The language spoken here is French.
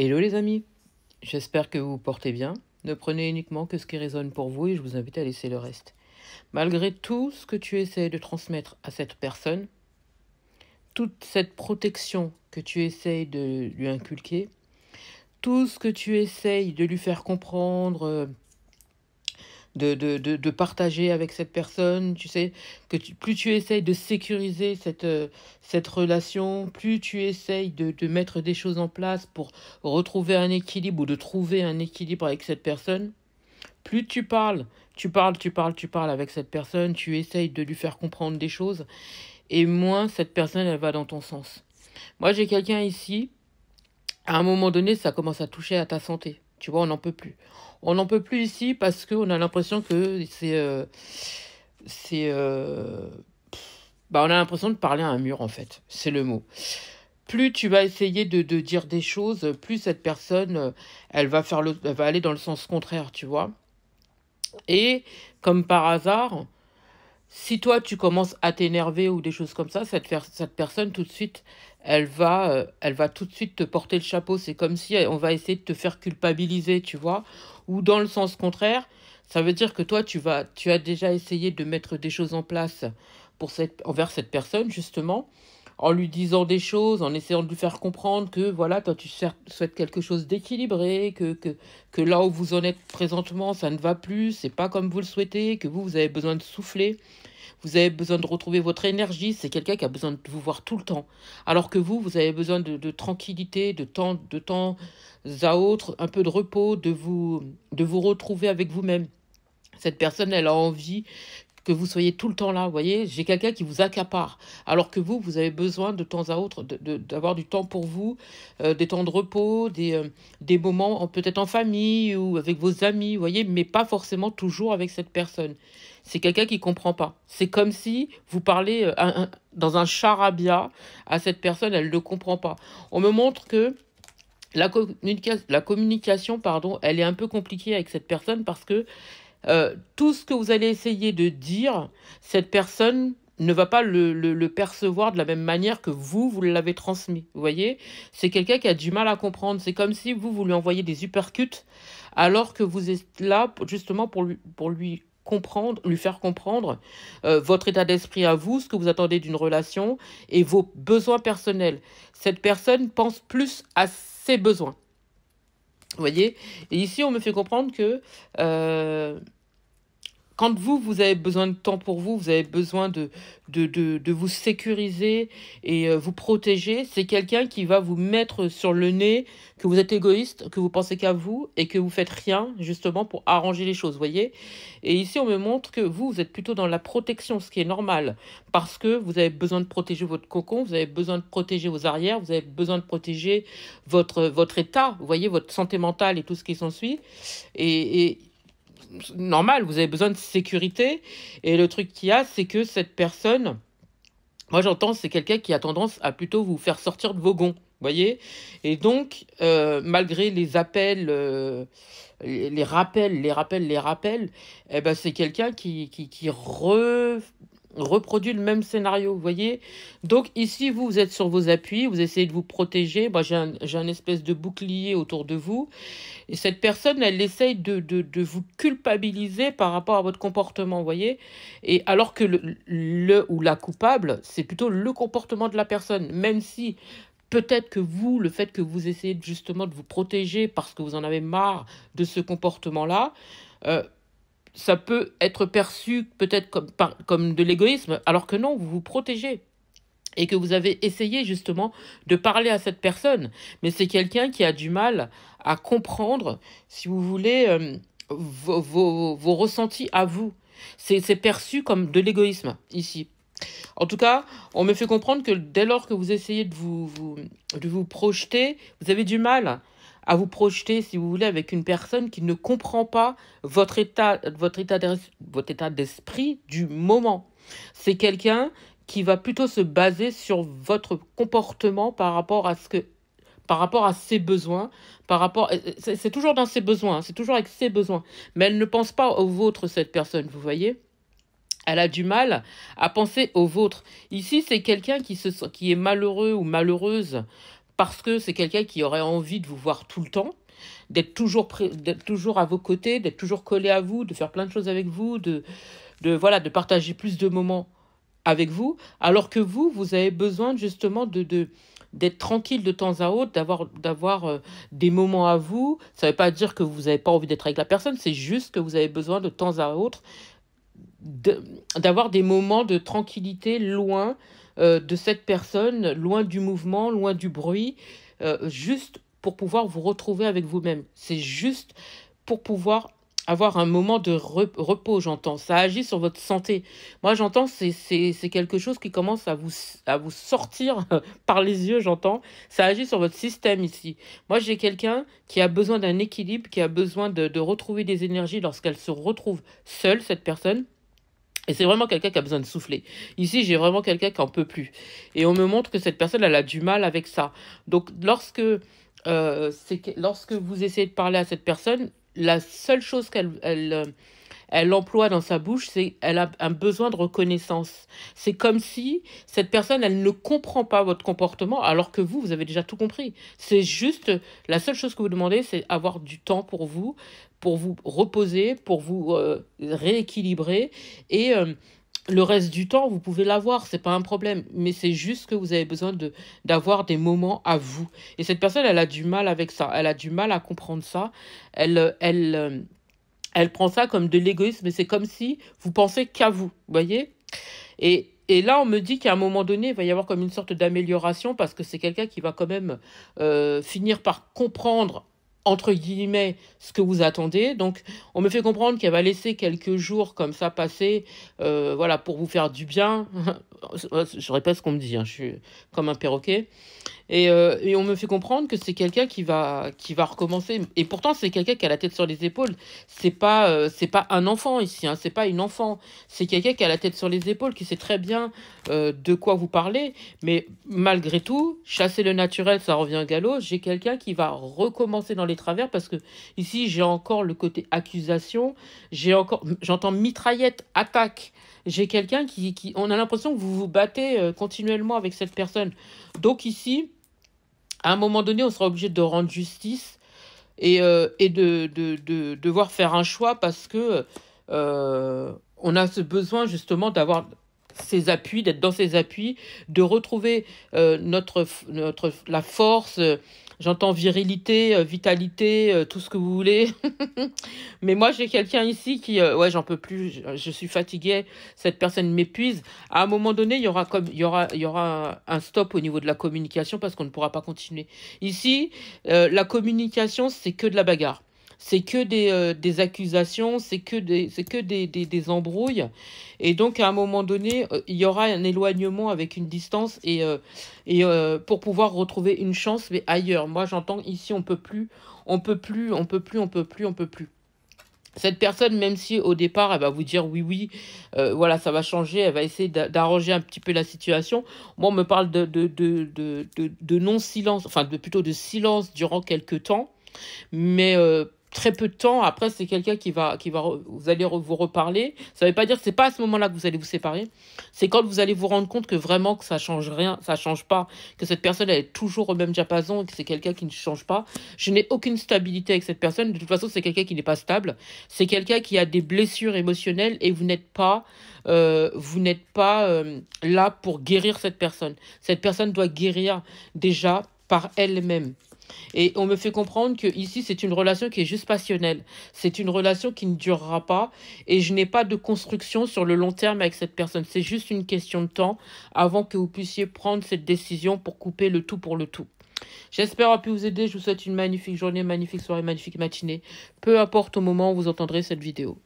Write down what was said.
Hello les amis, j'espère que vous vous portez bien. Ne prenez uniquement que ce qui résonne pour vous et je vous invite à laisser le reste. Malgré tout ce que tu essaies de transmettre à cette personne, toute cette protection que tu essayes de lui inculquer, tout ce que tu essayes de lui faire comprendre, de partager avec cette personne, tu sais, plus tu essayes de sécuriser cette relation, plus tu essayes de mettre des choses en place pour retrouver un équilibre ou de trouver un équilibre avec cette personne, plus tu parles avec cette personne, tu essayes de lui faire comprendre des choses, et moins cette personne, elle va dans ton sens. Moi, j'ai quelqu'un ici, à un moment donné, ça commence à toucher à ta santé. Tu vois, on n'en peut plus. On n'en peut plus ici parce qu'on a l'impression que c'est, on a l'impression de parler à un mur, en fait. C'est le mot. Plus tu vas essayer de dire des choses, plus cette personne, elle va aller dans le sens contraire, tu vois. Et comme par hasard, si toi tu commences à t'énerver ou des choses comme ça, cette personne tout de suite, elle va tout de suite te porter le chapeau. C'est comme si on va essayer de te faire culpabiliser, tu vois. Ou dans le sens contraire, ça veut dire que toi tu as déjà essayé de mettre des choses en place envers cette personne justement, en lui disant des choses, en essayant de lui faire comprendre que voilà, toi tu souhaites quelque chose d'équilibré, que là où vous en êtes présentement, ça ne va plus, c'est pas comme vous le souhaitez, que vous avez besoin de souffler. Vous avez besoin de retrouver votre énergie. C'est quelqu'un qui a besoin de vous voir tout le temps. Alors que vous avez besoin de tranquillité, de temps à autre, un peu de repos, de vous retrouver avec vous-même. Cette personne, elle a envie que vous soyez tout le temps là, vous voyez, j'ai quelqu'un qui vous accapare, alors que vous avez besoin de temps à autre d'avoir du temps pour vous, des temps de repos, des moments peut-être en famille ou avec vos amis, vous voyez, mais pas forcément toujours avec cette personne. C'est quelqu'un qui comprend pas. C'est comme si vous parlez dans un charabia à cette personne, elle ne comprend pas. On me montre que la communication, pardon, elle est un peu compliquée avec cette personne parce que tout ce que vous allez essayer de dire, cette personne ne va pas le percevoir de la même manière que vous l'avez transmis. Vous voyez, c'est quelqu'un qui a du mal à comprendre. C'est comme si vous lui envoyez des uppercuts, alors que vous êtes là justement pour lui comprendre, lui faire comprendre votre état d'esprit à vous, ce que vous attendez d'une relation et vos besoins personnels. Cette personne pense plus à ses besoins. Vous voyez? Et ici, on me fait comprendre que quand vous avez besoin de temps pour vous, vous avez besoin de vous sécuriser et vous protéger, c'est quelqu'un qui va vous mettre sur le nez que vous êtes égoïste, que vous pensez qu'à vous et que vous faites rien justement pour arranger les choses, vous voyez? Et ici, on me montre que vous êtes plutôt dans la protection, ce qui est normal, parce que vous avez besoin de protéger votre cocon, vous avez besoin de protéger vos arrières, vous avez besoin de protéger votre état, vous voyez, votre santé mentale et tout ce qui s'ensuit. Et normal, vous avez besoin de sécurité. Et le truc qu'il y a, c'est que cette personne, moi j'entends, c'est quelqu'un qui a tendance à plutôt vous faire sortir de vos gonds. Voyez. Et donc, malgré les appels, les rappels, eh ben, c'est quelqu'un qui reproduit le même scénario, vous voyez. Donc ici, vous êtes sur vos appuis, vous essayez de vous protéger. Moi, j'ai un espèce de bouclier autour de vous. Et cette personne, elle essaye de vous culpabiliser par rapport à votre comportement, vous voyez. Et alors que le ou la coupable, c'est plutôt le comportement de la personne. Même si peut-être que vous, le fait que vous essayez justement de vous protéger parce que vous en avez marre de ce comportement-là, ça peut être perçu peut-être comme de l'égoïsme, alors que non, vous vous protégez et que vous avez essayé justement de parler à cette personne. Mais c'est quelqu'un qui a du mal à comprendre, si vous voulez, vos ressentis à vous. C'est perçu comme de l'égoïsme ici. En tout cas, on me fait comprendre que dès lors que vous essayez de vous projeter, vous avez du mal à vous projeter, si vous voulez, avec une personne qui ne comprend pas votre état d'esprit du moment. C'est quelqu'un qui va plutôt se baser sur votre comportement par rapport à ses besoins, c'est toujours dans ses besoins, c'est toujours avec ses besoins, mais elle ne pense pas aux vôtres, cette personne, vous voyez. Elle a du mal à penser aux vôtres. Ici, c'est quelqu'un qui est malheureux ou malheureuse parce que c'est quelqu'un qui aurait envie de vous voir tout le temps, d'être toujours, d'être toujours à vos côtés, d'être toujours collé à vous, de faire plein de choses avec vous, voilà, de partager plus de moments avec vous, alors que vous avez besoin justement d'être tranquille de temps à autre, d'avoir des moments à vous. Ça ne veut pas dire que vous n'avez pas envie d'être avec la personne, c'est juste que vous avez besoin de temps à autre d'avoir des moments de tranquillité loin de cette personne, loin du mouvement, loin du bruit, juste pour pouvoir vous retrouver avec vous-même. C'est juste pour pouvoir avoir un moment de repos, j'entends. Ça agit sur votre santé. Moi, j'entends, c'est quelque chose qui commence à vous sortir par les yeux, j'entends. Ça agit sur votre système ici. Moi, j'ai quelqu'un qui a besoin d'un équilibre, qui a besoin de retrouver des énergies lorsqu'elle se retrouve seule, cette personne. Et c'est vraiment quelqu'un qui a besoin de souffler. Ici, j'ai vraiment quelqu'un qui n'en peut plus. Et on me montre que cette personne, elle a du mal avec ça. Donc, lorsque vous essayez de parler à cette personne, la seule chose elle emploie dans sa bouche, c'est elle a un besoin de reconnaissance. C'est comme si cette personne, elle ne comprend pas votre comportement, alors que vous avez déjà tout compris. C'est juste, la seule chose que vous demandez, c'est avoir du temps pour vous reposer, pour vous rééquilibrer. Et le reste du temps, vous pouvez l'avoir, c'est pas un problème. Mais c'est juste que vous avez besoin d'avoir des moments à vous. Et cette personne, elle a du mal avec ça. Elle a du mal à comprendre ça. Elle prend ça comme de l'égoïsme, mais c'est comme si vous pensez qu'à vous, voyez? Et là, on me dit qu'à un moment donné, il va y avoir comme une sorte d'amélioration parce que c'est quelqu'un qui va quand même finir par comprendre, entre guillemets, ce que vous attendez. Donc, on me fait comprendre qu'elle va laisser quelques jours comme ça passer, voilà, pour vous faire du bien. Je répète ce qu'on me dit, hein, je suis comme un perroquet. Et on me fait comprendre que c'est quelqu'un qui va recommencer. Et pourtant, c'est quelqu'un qui a la tête sur les épaules. C'est pas un enfant ici, hein, c'est pas une enfant. C'est quelqu'un qui a la tête sur les épaules, qui sait très bien de quoi vous parlez. Mais malgré tout, chasser le naturel, ça revient au galop. J'ai quelqu'un qui va recommencer dans les travers parce que ici, j'ai encore le côté accusation. J'entends mitraillette, attaque. J'ai quelqu'un on a l'impression que vous vous battez continuellement avec cette personne. Donc ici, à un moment donné, on sera obligé de rendre justice et de devoir faire un choix parce que on a ce besoin justement d'avoir ses appuis, d'être dans ses appuis, de retrouver la force, j'entends virilité, vitalité, tout ce que vous voulez. Mais moi, j'ai quelqu'un ici ouais, j'en peux plus, je suis fatiguée, cette personne m'épuise. À un moment donné, il y aura un stop au niveau de la communication parce qu'on ne pourra pas continuer. Ici, la communication, c'est que de la bagarre. C'est que des accusations, c'est que des embrouilles. Et donc, à un moment donné, il y aura un éloignement avec une distance pour pouvoir retrouver une chance, mais ailleurs. Moi, j'entends ici, on peut plus, on peut plus, on peut plus, on peut plus, on peut plus. Cette personne, même si au départ, elle va vous dire oui, voilà, ça va changer, elle va essayer d'arranger un petit peu la situation. Moi, on me parle de non-silence, enfin, plutôt de silence durant quelques temps. Mais très peu de temps, après, c'est quelqu'un vous allez vous reparler. Ça ne veut pas dire que c'est pas à ce moment-là que vous allez vous séparer. C'est quand vous allez vous rendre compte que vraiment que ça change rien, ça change pas, que cette personne elle est toujours au même diapason, que c'est quelqu'un qui ne change pas. Je n'ai aucune stabilité avec cette personne. De toute façon, c'est quelqu'un qui n'est pas stable. C'est quelqu'un qui a des blessures émotionnelles et vous n'êtes pas là pour guérir cette personne. Cette personne doit guérir déjà par elle-même. Et on me fait comprendre que ici c'est une relation qui est juste passionnelle. C'est une relation qui ne durera pas et je n'ai pas de construction sur le long terme avec cette personne. C'est juste une question de temps avant que vous puissiez prendre cette décision pour couper le tout pour le tout. J'espère avoir pu vous aider. Je vous souhaite une magnifique journée, magnifique soirée, magnifique matinée. Peu importe au moment où vous entendrez cette vidéo.